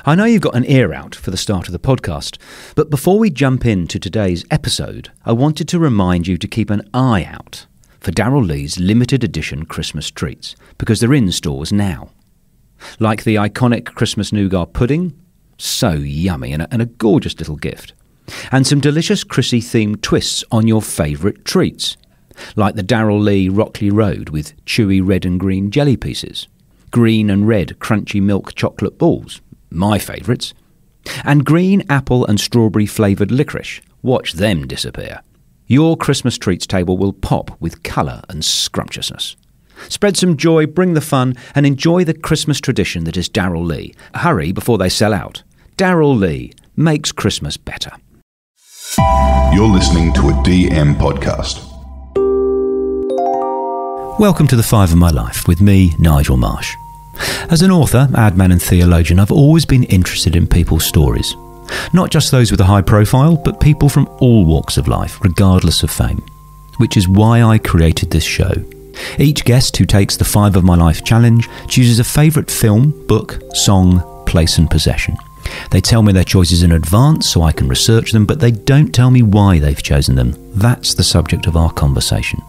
I know you've got an ear out for the start of the podcast, but before we jump into today's episode, I wanted to remind you to keep an eye out for Darryl Lee's limited edition Christmas treats, because they're in stores now. Like the iconic Christmas nougat pudding, so yummy and a gorgeous little gift. And some delicious Chrissy themed twists on your favourite treats, like the Darryl Lee Rockley Road with chewy red and green jelly pieces, green and red crunchy milk chocolate balls, my favourites, and green apple and strawberry flavoured licorice. Watch them disappear. Your Christmas treats table will pop with colour and scrumptiousness. Spread some joy, bring the fun, and enjoy the Christmas tradition that is Darryl Lee. Hurry before they sell out. Darryl Lee makes Christmas better. You're listening to a DM podcast. Welcome to The Five of My Life with me, Nigel Marsh. As an author, ad man and theologian, I've always been interested in people's stories. Not just those with a high profile, but people from all walks of life, regardless of fame. Which is why I created this show. Each guest who takes the 5 of My Life challenge chooses a favourite film, book, song, place and possession. They tell me their choices in advance so I can research them, but they don't tell me why they've chosen them. That's the subject of our conversation.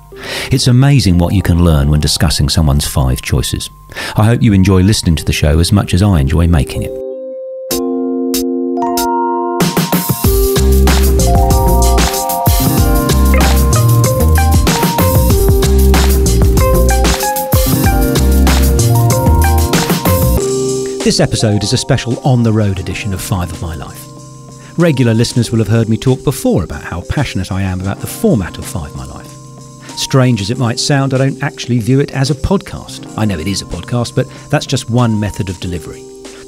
It's amazing what you can learn when discussing someone's 5 choices. I hope you enjoy listening to the show as much as I enjoy making it. This episode is a special on-the-road edition of 5 of My Life. Regular listeners will have heard me talk before about how passionate I am about the format of 5 of My Life. Strange as it might sound, I don't actually view it as a podcast. I know it is a podcast, but that's just one method of delivery.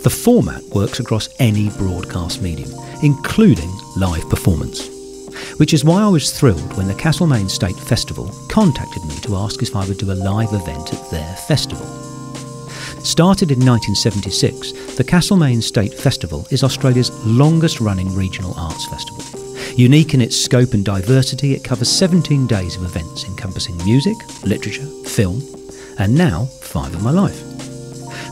The format works across any broadcast medium, including live performance. Which is why I was thrilled when the Castlemaine State Festival contacted me to ask if I would do a live event at their festival. Started in 1976, the Castlemaine State Festival is Australia's longest-running regional arts festival. Unique in its scope and diversity, it covers 17 days of events encompassing music, literature, film, and now 5 of My Life.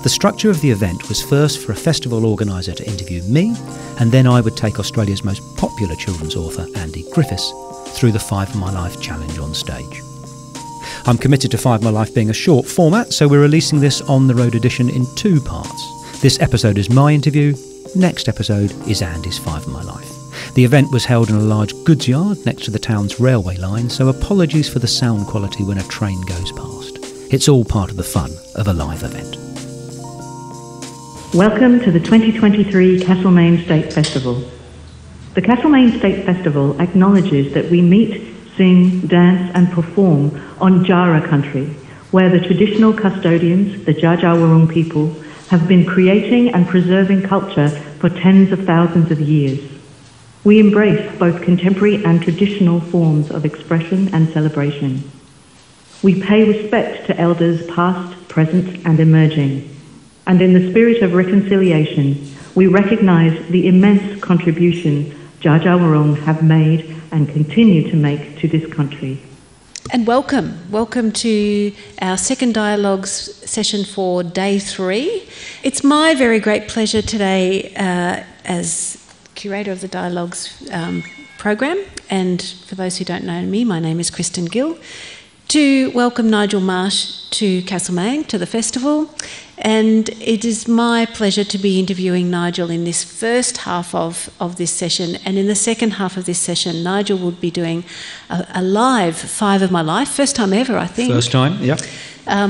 The structure of the event was first for a festival organiser to interview me, and then I would take Australia's most popular children's author, Andy Griffiths, through the 5 of My Life challenge on stage. I'm committed to 5 of My Life being a short format, so we're releasing this on-the-road edition in 2 parts. This episode is my interview, next episode is Andy's 5 of My Life. The event was held in a large goods yard next to the town's railway line, so apologies for the sound quality when a train goes past. It's all part of the fun of a live event. Welcome to the 2023 Castlemaine State Festival. The Castlemaine State Festival acknowledges that we meet, sing, dance and perform on Jara country, where the traditional custodians, the yaaahooooo people, have been creating and preserving culture for tens of thousands of years. We embrace both contemporary and traditional forms of expression and celebration. We pay respect to elders past, present and emerging. And in the spirit of reconciliation, we recognise the immense contribution yaaahooooo have made and continue to make to this country. And welcome to our second Dialogues session for day 3. It's my very great pleasure today as curator of the Dialogues Program, and for those who don't know me, my name is Kristin Gill, to welcome Nigel Marsh to Castlemaine, to the festival. And it is my pleasure to be interviewing Nigel in this first half of this session. And in the second half of this session, Nigel will be doing a live 5 of My Life, first time ever, I think. First time, yeah.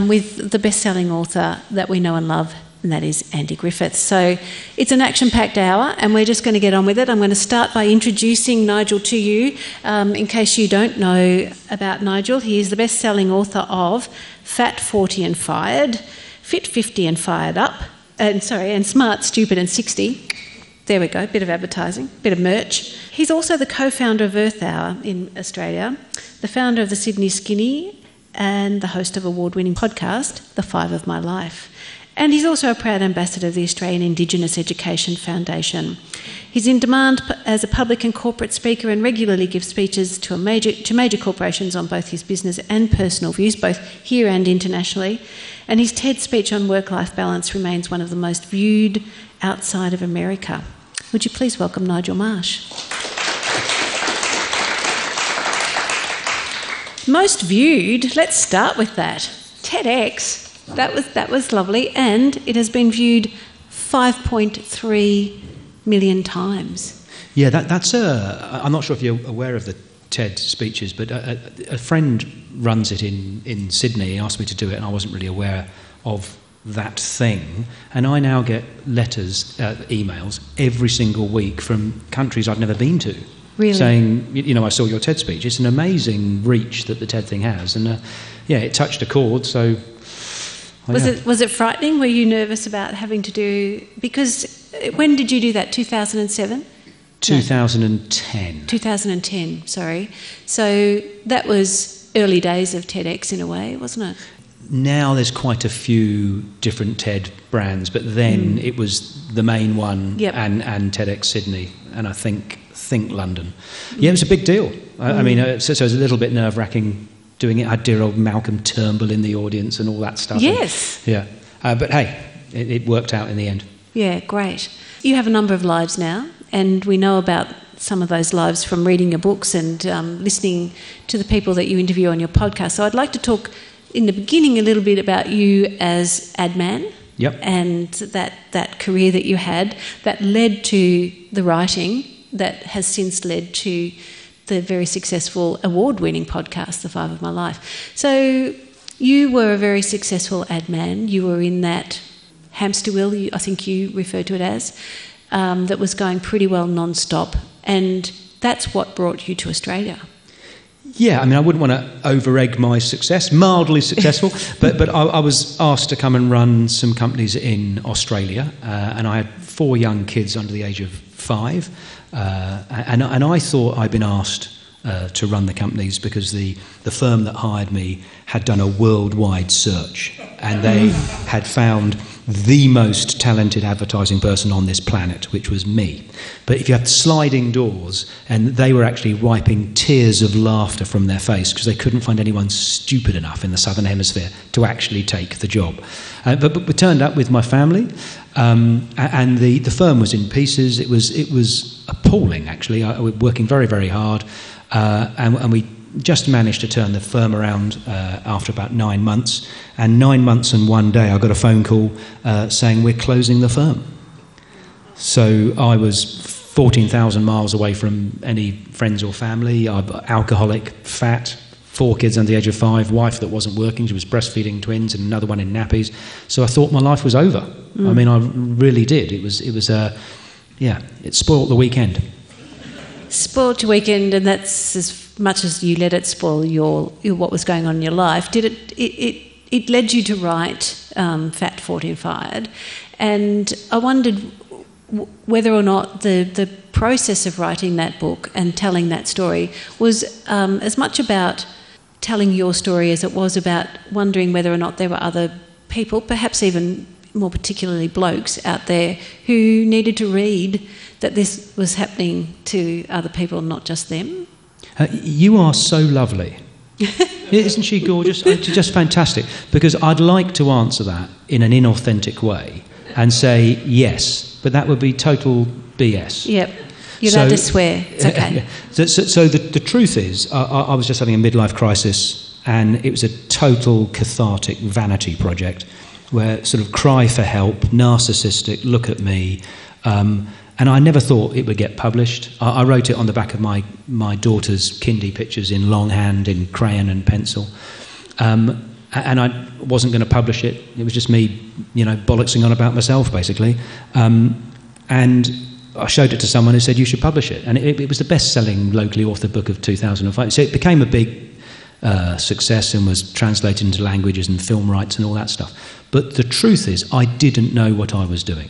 With the best-selling author that we know and love, and that is Andy Griffiths. So it's an action-packed hour, and we're just going to get on with it. I'm going to start by introducing Nigel to you. In case you don't know about Nigel, he is the best-selling author of Fat, 40 and Fired, Fit, 50 and Fired Up, and Smart, Stupid and 60. There we go, bit of advertising, bit of merch. He's also the co-founder of Earth Hour in Australia, the founder of the Sydney Skinny, and the host of award-winning podcast, The 5 of My Life. And he's also a proud ambassador of the Australian Indigenous Education Foundation. He's in demand as a public and corporate speaker and regularly gives speeches to major corporations on both his business and personal views, both here and internationally. And his TED speech on work-life balance remains one of the most viewed outside of America. Would you please welcome Nigel Marsh? Most viewed, let's start with that. TEDx, that was lovely, and it has been viewed 5.3 million times. Yeah, that's I'm not sure if you're aware of the TED speeches, but a friend runs it in Sydney. He asked me to do it, and I wasn't really aware of that thing. And I now get letters, emails, every single week from countries I've never been to. Really? Saying, I saw your TED speech. It's an amazing reach that the TED thing has. And, it touched a chord, so... Was it frightening? Were you nervous about having to do... Because when did you do that? 2007? 2010. No. 2010, sorry. So that was early days of TEDx in a way, wasn't it? Now there's quite a few different TED brands, but then it was the main one. Yep. and TEDx Sydney, and I think London. Yeah, it was a big deal. I mean, so it was a little bit nerve-wracking doing it. I had dear old Malcolm Turnbull in the audience and all that stuff. Yes. But hey, it worked out in the end. Yeah, great. You have a number of lives now, and we know about some of those lives from reading your books and listening to the people that you interview on your podcast. So I'd like to talk in the beginning a little bit about you as ad man. Yep. And that career that you had that led to the writing that has since led to the very successful award-winning podcast, The Five of My Life. So you were a very successful ad man. You were in that hamster wheel, I think you referred to it as, that was going pretty well non-stop, and that's what brought you to Australia. Yeah, I mean, I wouldn't want to over-egg my success, mildly successful, but I was asked to come and run some companies in Australia, and I had 4 young kids under the age of 5, and I thought I'd been asked to run the companies because the firm that hired me had done a worldwide search, and they had found the most talented advertising person on this planet, which was me. But if you have sliding doors, and they were actually wiping tears of laughter from their face because they couldn't find anyone stupid enough in the Southern Hemisphere to actually take the job. But we turned up with my family, and the firm was in pieces. It was appalling, actually. We were working very, very hard, and we just managed to turn the firm around after about 9 months. And 9 months and 1 day, I got a phone call saying we're closing the firm. So I was 14,000 miles away from any friends or family. I'm alcoholic, fat, 4 kids under the age of 5, wife that wasn't working. She was breastfeeding twins and another one in nappies. So I thought my life was over. I mean, I really did. It spoiled the weekend. Spoiled your weekend, and that's as much as you let it spoil your what was going on in your life. It led you to write Fat, Forty and Fired, and I wondered whether or not the process of writing that book and telling that story was as much about telling your story as it was about wondering whether or not there were other people, perhaps even more particularly blokes out there, who needed to read that this was happening to other people, not just them. You are so lovely. Isn't she gorgeous? She's just fantastic. Because I'd like to answer that in an inauthentic way and say yes, but that would be total BS. Yep. You're allowed to swear. It's okay. So the truth is, I was just having a midlife crisis, and it was a total cathartic vanity project where sort of cry for help, narcissistic, look at me. And I never thought it would get published. I wrote it on the back of my daughter's kindy pictures in longhand, in crayon and pencil. And I wasn't going to publish it. It was just me, bollocksing on about myself, basically. And I showed it to someone who said, you should publish it. And it was the best-selling locally authored book of 2005. So it became a big success and was translated into languages and film rights and all that stuff. But the truth is, I didn't know what I was doing.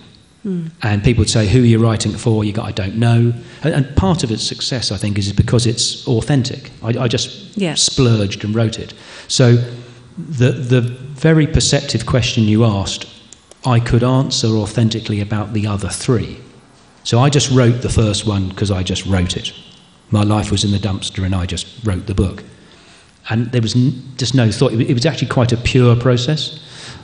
And people would say, who are you writing it for? I don't know. And part of its success, I think, is because it's authentic. I just splurged and wrote it. So the very perceptive question you asked, I could answer authentically about the other 3. So I just wrote the first one because I just wrote it. My life was in the dumpster and I just wrote the book. And there was just no thought. It was actually quite a pure process.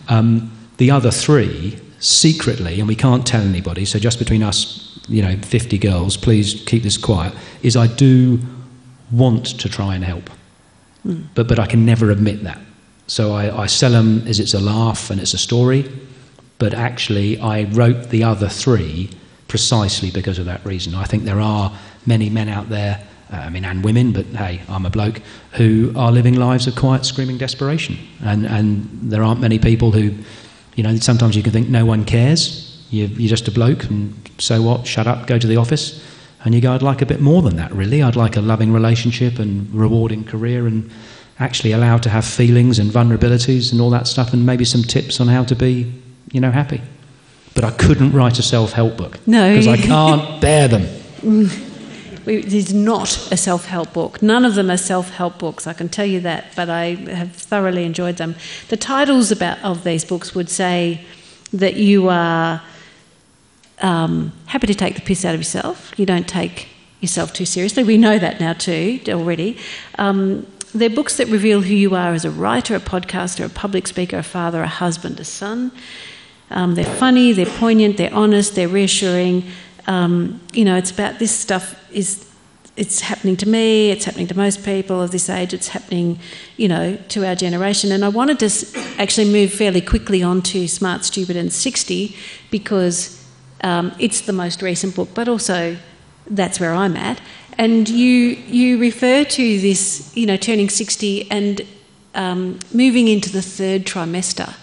The other 3, secretly, and we can't tell anybody, so just between us, 50 girls, please keep this quiet, is I do want to try and help. But I can never admit that. So I sell them as it's a laugh and it's a story, but actually I wrote the other 3 precisely because of that reason. I think there are many men out there, and women, but hey, I'm a bloke, who are living lives of quiet, screaming desperation. And there aren't many people who, sometimes you can think no one cares. You're just a bloke, and so what? Shut up, go to the office. And you go, I'd like a bit more than that, really. I'd like a loving relationship and rewarding career and actually allowed to have feelings and vulnerabilities and all that stuff, and maybe some tips on how to be, happy. But I couldn't write a self-help book. No. Because I can't bear them. It is not a self-help book. None of them are self-help books, I can tell you that, but I have thoroughly enjoyed them. The titles of these books would say that you are happy to take the piss out of yourself. You don't take yourself too seriously. We know that now too, already. They're books that reveal who you are as a writer, a podcaster, a public speaker, a father, a husband, a son. They're funny, they're poignant, they're honest, they're reassuring. It's about this stuff it's happening to me, it's happening to most people of this age, it's happening, to our generation. And I wanted to actually move fairly quickly on to Smart, Stupid and 60 because it's the most recent book, but also that's where I'm at. And you refer to this, turning 60 and moving into the 3rd trimester.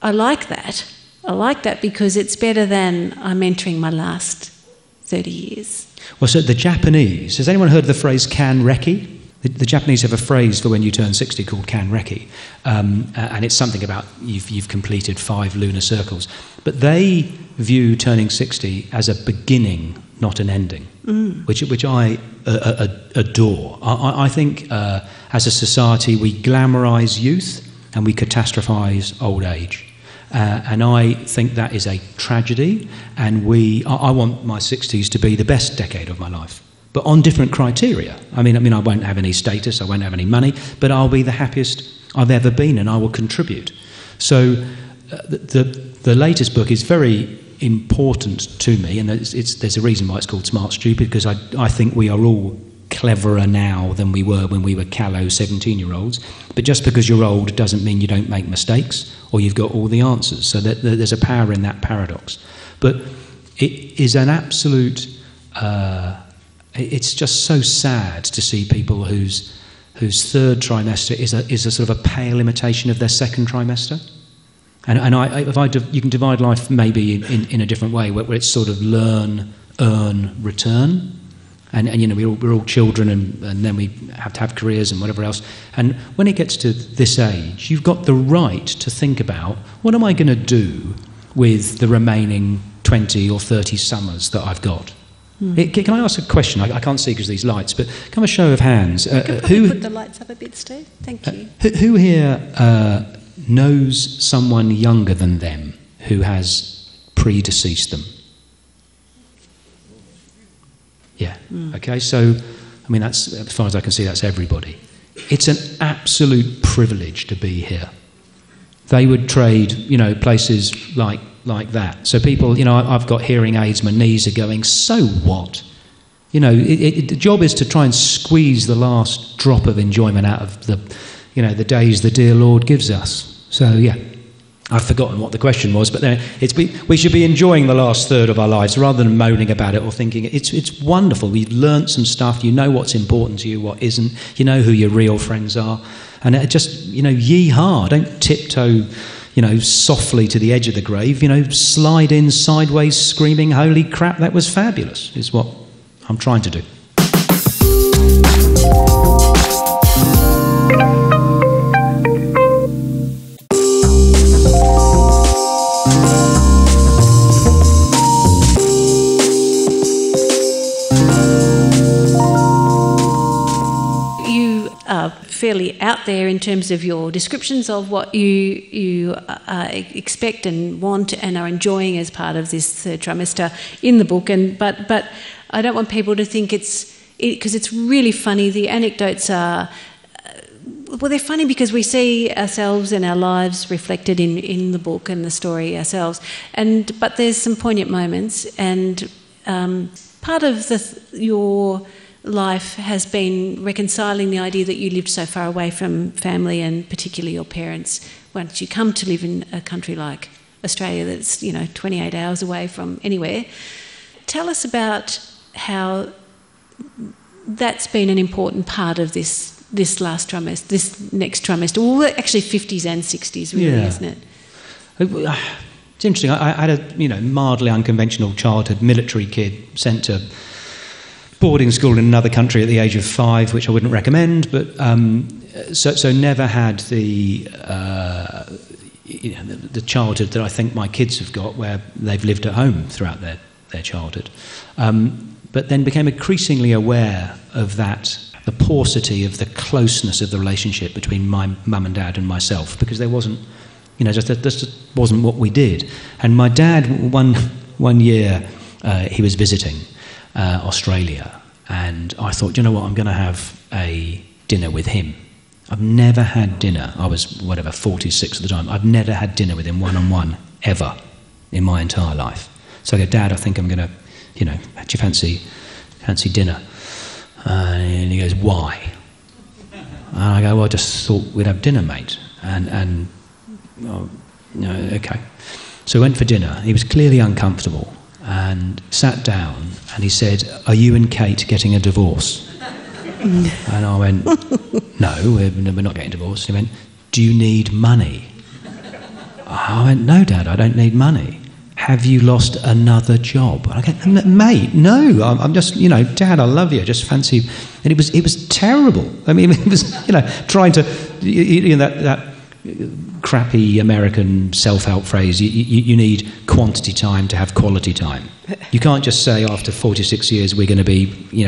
I like that because it's better than I'm entering my last 30 years. Well, so the Japanese, has anyone heard the phrase kanreki? The Japanese have a phrase for when you turn 60 called kanreki, and it's something about you've completed 5 lunar circles. But they view turning 60 as a beginning, not an ending, which I adore. I think as a society we glamorise youth and we catastrophise old age. And I think that is a tragedy, and I want my 60s to be the best decade of my life, but on different criteria. I mean, I won't have any status, I won't have any money, but I'll be the happiest I've ever been, and I will contribute. So the latest book is very important to me, and there's a reason why it's called Smart Stupid, because I think we are all cleverer now than we were when we were callow 17-year-olds. But just because you're old doesn't mean you don't make mistakes or you've got all the answers. So there's a power in that paradox. But it is an absolute... it's just so sad to see people whose 3rd trimester is a sort of a pale imitation of their 2nd trimester. And you can divide life maybe in a different way, where it's sort of learn, earn, return. And we're all children, and then we have to have careers and whatever else. And when it gets to this age, you've got the right to think about, what am I going to do with the remaining 20 or 30 summers that I've got? Can I ask a question? I can't see because of these lights, but can I have a show of hands? You could probably put the lights up a bit, Steve. Thank you. Who here knows someone younger than them who has predeceased them? Yeah. Okay. So, that's, as far as I can see, that's everybody. It's an absolute privilege to be here. They would trade, places like that. So people, I've got hearing aids. My knees are going. So what? The job is to try and squeeze the last drop of enjoyment out of the days the dear Lord gives us. So yeah. I've forgotten what the question was, but we should be enjoying the last third of our lives rather than moaning about it or thinking it's wonderful. We've learnt some stuff. You know what's important to you, what isn't. You know who your real friends are, and it just yee-haw. Don't tiptoe, softly to the edge of the grave. Slide in sideways, screaming, "Holy crap, that was fabulous!" is what I'm trying to do. fairly out there in terms of your descriptions of what you expect and want and are enjoying as part of this third trimester in the book. But I don't want people to think because it's really funny. The anecdotes are, well, they're funny because we see ourselves and our lives reflected in the book and the story ourselves. But there's some poignant moments, and part of your life has been reconciling the idea that you lived so far away from family and particularly your parents once you come to live in a country like Australia that's 28 hours away from anywhere. Tell us about how that's been an important part of this last trimester, this next trimester. Well, actually 50s and 60s really, isn't it? It's interesting. I had a mildly unconventional childhood, military kid sent to boarding school in another country at the age of 5, which I wouldn't recommend, but so never had the childhood that I think my kids have got, where they've lived at home throughout their childhood, but then became increasingly aware of the paucity of the closeness of the relationship between my mum and dad and myself, because there wasn't, just wasn't what we did. And my dad, one year, he was visiting Australia, and I thought, you know what, I'm going to have a dinner with him. I've never had dinner. I was 46 at the time. I've never had dinner with him one-on-one ever in my entire life. So I go, Dad, I think I'm going to, do you fancy dinner? And he goes, why? And I go, well, I just thought we'd have dinner, mate. And okay. So we went for dinner. He was clearly uncomfortable and sat down, and he said, are you and Kate getting a divorce? And I went, no, we're not getting divorced. He went, do you need money? I went, no, Dad, I don't need money. Have you lost another job? And I go, mate, no, I'm just, Dad, I love you, I just fancy. And it was terrible. I mean, it was, trying to, that crappy American self-help phrase, you need quantity time to have quality time. You can't just say after 46 years we're going to be,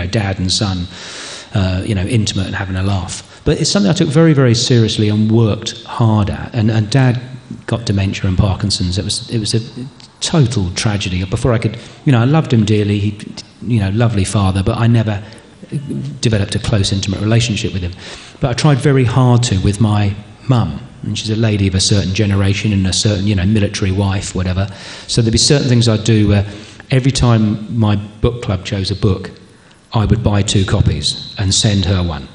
dad and son, intimate and having a laugh. But it's something I took very, very seriously and worked hard at. And Dad got dementia and Parkinson's. It was a total tragedy. Before I could, I loved him dearly. He, lovely father, but I never developed a close, intimate relationship with him. But I tried very hard to with my mum. And she's a lady of a certain generation and a certain, military wife, whatever. So there'd be certain things I'd do where every time my book club chose a book, I would buy 2 copies and send her one,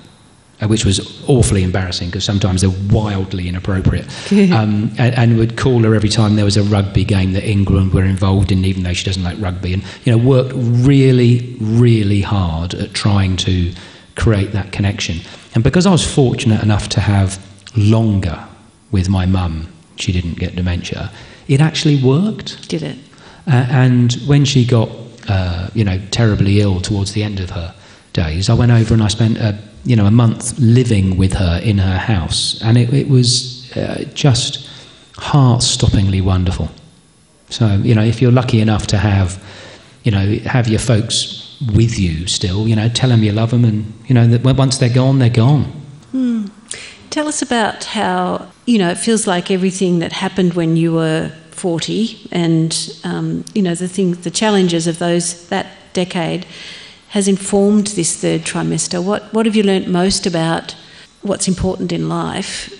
which was awfully embarrassing because sometimes they're wildly inappropriate. And would call her every time there was a rugby game that England were involved in, even though she doesn't like rugby. And, worked really, really hard at trying to create that connection. And because I was fortunate enough to have longer with my mum, she didn't get dementia, it actually worked. Did it? And when she got, terribly ill towards the end of her days, I went over and I spent a month living with her in her house, and it was just heart-stoppingly wonderful. So, if you're lucky enough to have your folks with you still, tell them you love them, and, that once they're gone, they're gone. Tell us about how, it feels like everything that happened when you were 40 and, the challenges of that decade has informed this third trimester. What have you learnt most about what's important in life,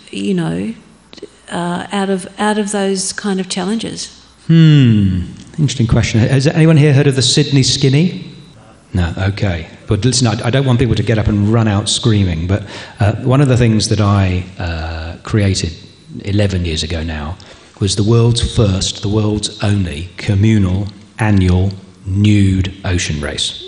out of those kind of challenges? Interesting question. Has anyone here heard of the Sydney Skinny? No, okay. But listen, I don't want people to get up and run out screaming, but one of the things that I created 11 years ago now was the world's first, the world's only communal annual nude ocean race.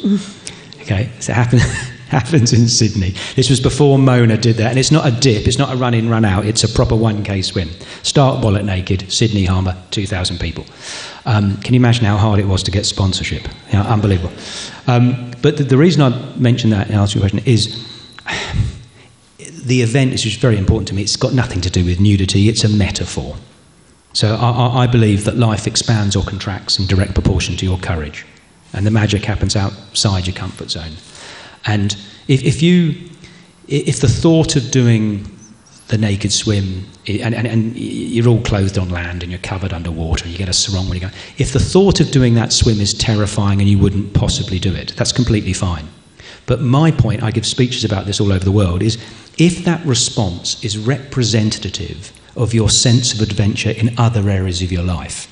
Okay, so it happens in Sydney. This was before Mona did that, and it's not a dip, it's not a run in, run out, it's a proper 1K swim. Start bollock naked, Sydney Harbour, 2,000 people. Can you imagine how hard it was to get sponsorship? Unbelievable. But the reason I mentioned that and answer your question is the event is just very important to me. It's got nothing to do with nudity, it's a metaphor. So I believe that life expands or contracts in direct proportion to your courage. And the magic happens outside your comfort zone. And if if the thought of doing the naked swim, and you're all clothed on land and you're covered underwater, you get a sarong when you go, if the thought of doing that swim is terrifying and you wouldn't possibly do it, that's completely fine. But my point, I give speeches about this all over the world, is if that response is representative of your sense of adventure in other areas of your life,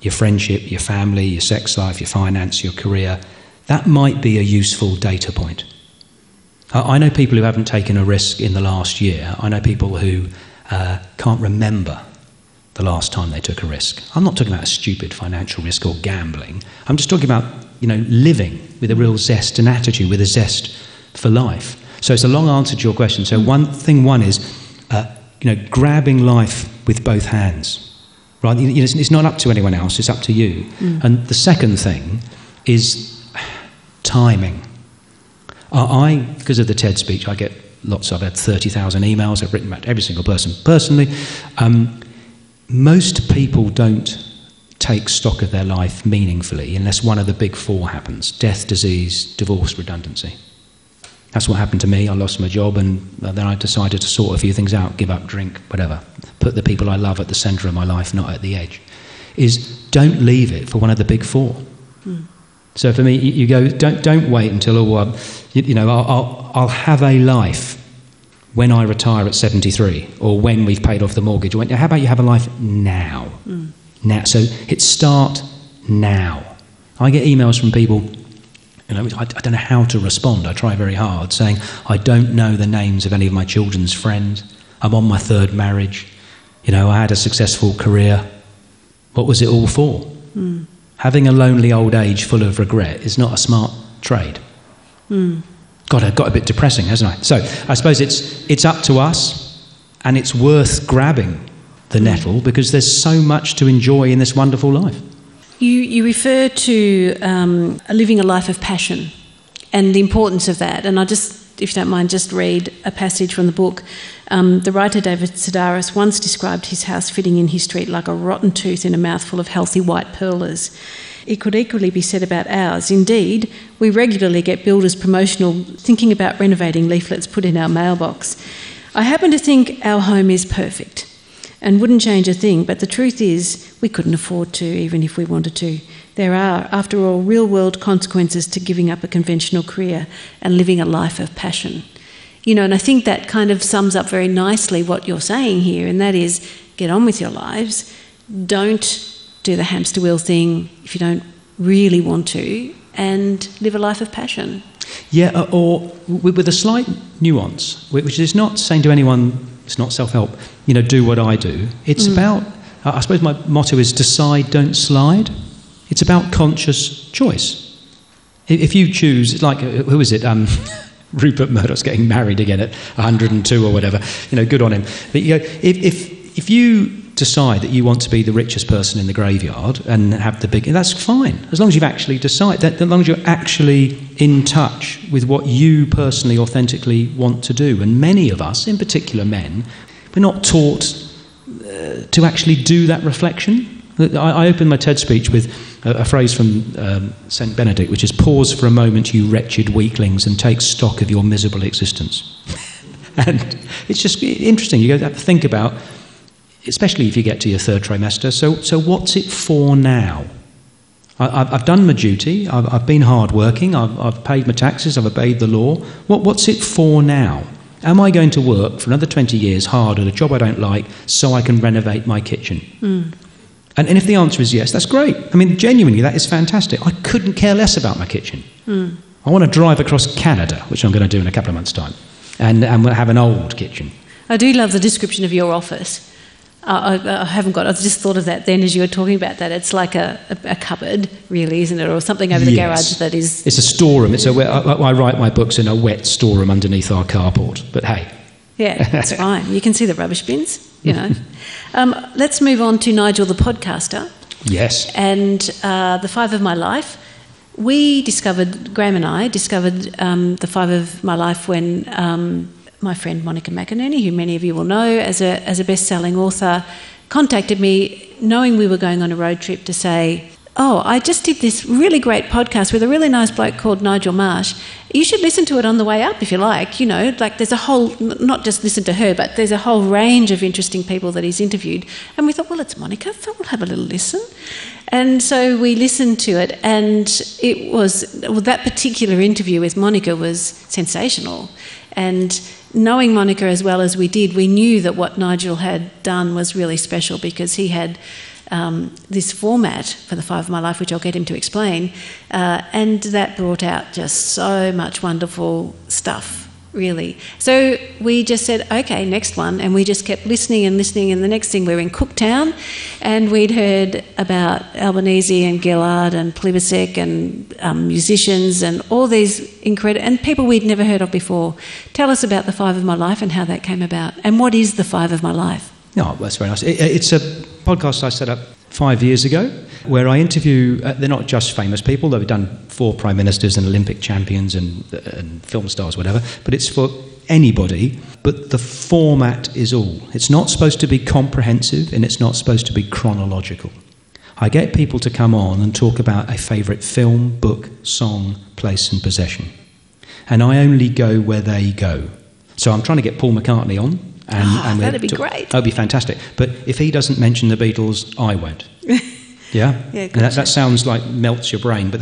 your friendship, your family, your sex life, your finance, your career, that might be a useful data point. I know people who haven't taken a risk in the last year. I know people who can't remember the last time they took a risk. I'm not talking about a stupid financial risk or gambling. I'm just talking about, living with a real zest and attitude, with a zest for life. So it's a long answer to your question. So one is, grabbing life with both hands. Right? It's not up to anyone else, it's up to you. And the second thing is timing. Because of the TED speech, I get lots. I've had 30,000 emails. I've written about every single person personally. Most people don't take stock of their life meaningfully unless one of the big four happens: death, disease, divorce, redundancy. That's what happened to me. I lost my job, and then I decided to sort a few things out, give up drink, whatever. Put the people I love at the centre of my life, not at the edge. Don't leave it for one of the big four. So for me, you go, don't wait until, I'll have a life when I retire at 73, or when we've paid off the mortgage. How about you have a life now? Now, so it's start now. I get emails from people, I don't know how to respond. I try very hard, saying, I don't know the names of any of my children's friends. I'm on my third marriage. I had a successful career. What was it all for? Having a lonely old age full of regret is not a smart trade. God, it got a bit depressing, hasn't it? So I suppose it's up to us, and it's worth grabbing the nettle, because there's so much to enjoy in this wonderful life. You refer to living a life of passion and the importance of that. And I'll just, if you don't mind, just read a passage from the book. The writer David Sedaris once described his house fitting in his street like a rotten tooth in a mouthful of healthy white pearlers. It could equally be said about ours. Indeed, we regularly get builders' promotional thinking about renovating leaflets put in our mailbox. I happen to think our home is perfect and wouldn't change a thing, but the truth is we couldn't afford to, even if we wanted to. There are, after all, real-world consequences to giving up a conventional career and living a life of passion. And I think that kind of sums up very nicely what you're saying here, and that is, get on with your lives. Don't do the hamster wheel thing if you don't really want to, and live a life of passion. Yeah, or with a slight nuance, which is not saying to anyone, it's not self-help, do what I do. It's about, I suppose my motto is decide, don't slide. It's about conscious choice. If you choose, like, who is it? Rupert Murdoch's getting married again at 102 or whatever. Good on him. But if you decide that you want to be the richest person in the graveyard and have the big, that's fine. As long as you've actually decided, as long as you're actually in touch with what you personally, authentically want to do. And many of us, in particular men, we're not taught to actually do that reflection. I opened my TED speech with a phrase from St. Benedict, which is, pause for a moment, you wretched weaklings, and take stock of your miserable existence. And it's just interesting. You have to think about, especially if you get to your third trimester, so what's it for now? I've done my duty, I've been hard-working, I've paid my taxes, I've obeyed the law. What's it for now? Am I going to work for another 20 years hard at a job I don't like so I can renovate my kitchen? And if the answer is yes, that's great. I mean, genuinely, that is fantastic. I couldn't care less about my kitchen. I want to drive across Canada, which I'm going to do in a couple of months' time, and we'll have an old kitchen. I do love the description of your office. I just thought of that then as you were talking about that. It's like a cupboard, really, isn't it? Or something over the garage that is... It's a storeroom. I write my books in a wet storeroom underneath our carport, but hey. Yeah, that's fine. You can see the rubbish bins, Let's move on to Nigel the podcaster. Yes. And the Five of My Life. Graham and I discovered the Five of My Life when... my friend Monica McInerney, who many of you will know as a best-selling author, contacted me knowing we were going on a road trip to say, oh, I just did this really great podcast with a really nice bloke called Nigel Marsh. You should listen to it on the way up if you like. You know, like there's a whole, not just listen to her, but there's a whole range of interesting people that he's interviewed. And we thought, well, it's Monica, so we'll have a little listen. And so we listened to it, and it was, well, that particular interview with Monica was sensational. And knowing Monica as well as we did, we knew that what Nigel had done was really special, because he had this format for the 5 of My Life, which I'll get him to explain, and that brought out just so much wonderful stuff, really. So we just said, okay, next one, and we just kept listening and listening, and the next thing we were in Cooktown, and we'd heard about Albanese and Gillard and Plibersek and musicians and all these incredible, and people we'd never heard of before. Tell us about the 5 of My Life and how that came about, and what is the 5 of My Life? Oh, that's very nice. It's a podcast I set up 5 years ago where I interview, they're not just famous people, though we've done 4 prime ministers and Olympic champions and film stars, whatever, but it's for anybody, but the format is all. It's not supposed to be comprehensive, and it's not supposed to be chronological. I get people to come on and talk about a favourite film, book, song, place and possession. And I only go where they go. So I'm trying to get Paul McCartney on. And that'd be great. That'd be fantastic. But if he doesn't mention the Beatles, I won't. Yeah? Yeah, gotcha. That sounds like melts your brain, but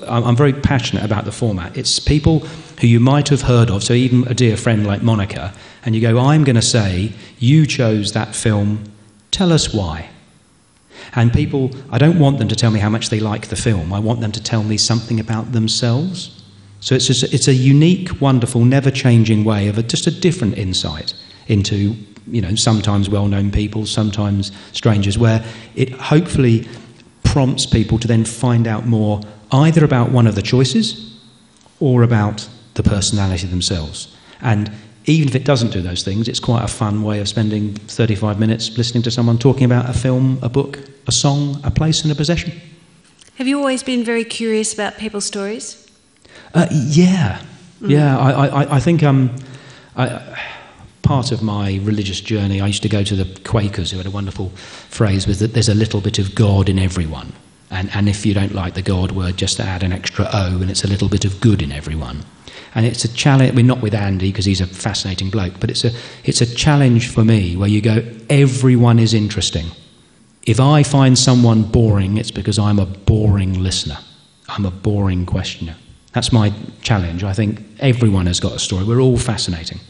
I'm very passionate about the format. It's people who you might have heard of, so even a dear friend like Monica, and you go, I'm going to say, you chose that film, tell us why. And people, I don't want them to tell me how much they like the film. I want them to tell me something about themselves. So it's a unique, wonderful, never-changing way of just a different insight into, you know, sometimes well-known people, sometimes strangers, where it hopefully prompts people to then find out more either about one of the choices or about the personality themselves. And even if it doesn't do those things, it's quite a fun way of spending 35 minutes listening to someone talking about a film, a book, a song, a place and a possession. Have you always been very curious about people's stories? Yeah. I think part of my religious journey, I used to go to the Quakers, who had a wonderful phrase, was that there's a little bit of God in everyone. And if you don't like the God word, just add an extra O, and it's a little bit of good in everyone. And it's a challenge, I mean, not with Andy, because he's a fascinating bloke, but it's a challenge for me, where you go, everyone is interesting. If I find someone boring, it's because I'm a boring listener. I'm a boring questioner. That's my challenge. I think everyone has got a story. We're all fascinating.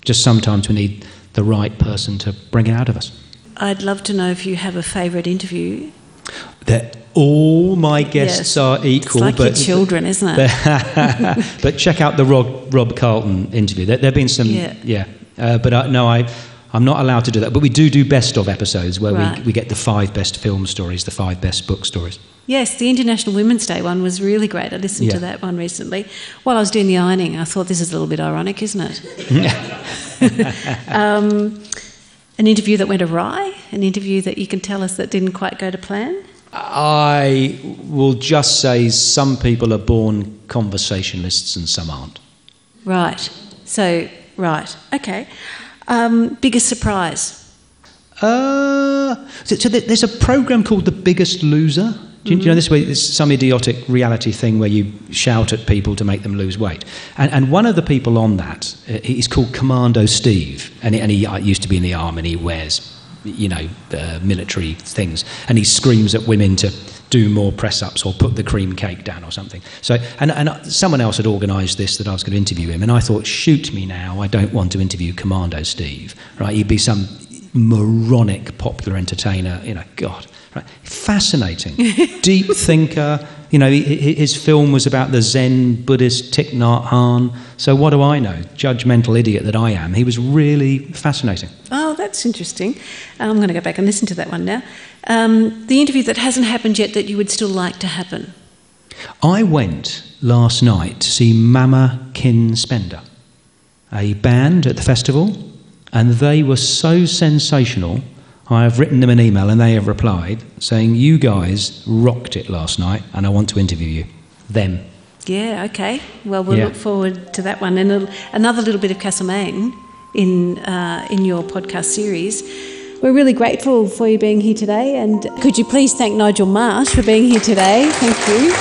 Just sometimes we need the right person to bring it out of us. I'd love to know if you have a favourite interview. All my guests are equal. It's like your children, isn't it? But check out the Rob Carlton interview. There have been some, I'm not allowed to do that. But we do best of episodes where we get the 5 best film stories, the 5 best book stories. Yes, the International Women's Day one was really great. I listened to that one recently. While I was doing the ironing, I thought, this is a little bit ironic, isn't it? An interview that went awry? An interview that you can tell us that didn't quite go to plan? I will just say some people are born conversationalists and some aren't. Right. Okay. Biggest surprise? So there's a programme called The Biggest Loser. Do you know this way? It's some idiotic reality thing where you shout at people to make them lose weight. And one of the people on that, he's called Commando Steve, and he used to be in the army, and he wears, military things, and he screams at women to do more press-ups or put the cream cake down or something. So, and someone else had organised this, that I was going to interview him, and I thought, shoot me now, I don't want to interview Commando Steve, right? He'd be some moronic popular entertainer, God. Right. Fascinating, deep thinker. His film was about the Zen Buddhist Thich Nhat Hanh. So what do I know? Judgmental idiot that I am. He was really fascinating. Oh, that's interesting. I'm going to go back and listen to that one now. The interview that hasn't happened yet that you would still like to happen. I went last night to see Mama Kin Spender, a band at the festival, and they were so sensational. I have written them an email and they have replied saying, you guys rocked it last night and I want to interview you. Them. Yeah, okay. Well, we'll look forward to that one. And another little bit of Castlemaine in your podcast series. we're really grateful for you being here today, and could you please thank Nigel Marsh for being here today? Thank you.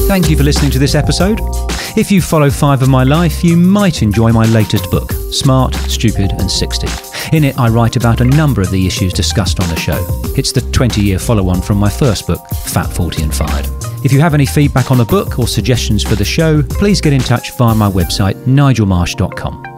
Thank you for listening to this episode. If you follow 5 of my life, you might enjoy my latest book, Smart, Stupid and 60. In it, I write about a number of the issues discussed on the show. It's the 20-year follow-on from my first book, Fat, 40 and Fired. If you have any feedback on the book or suggestions for the show, please get in touch via my website, nigelmarsh.com.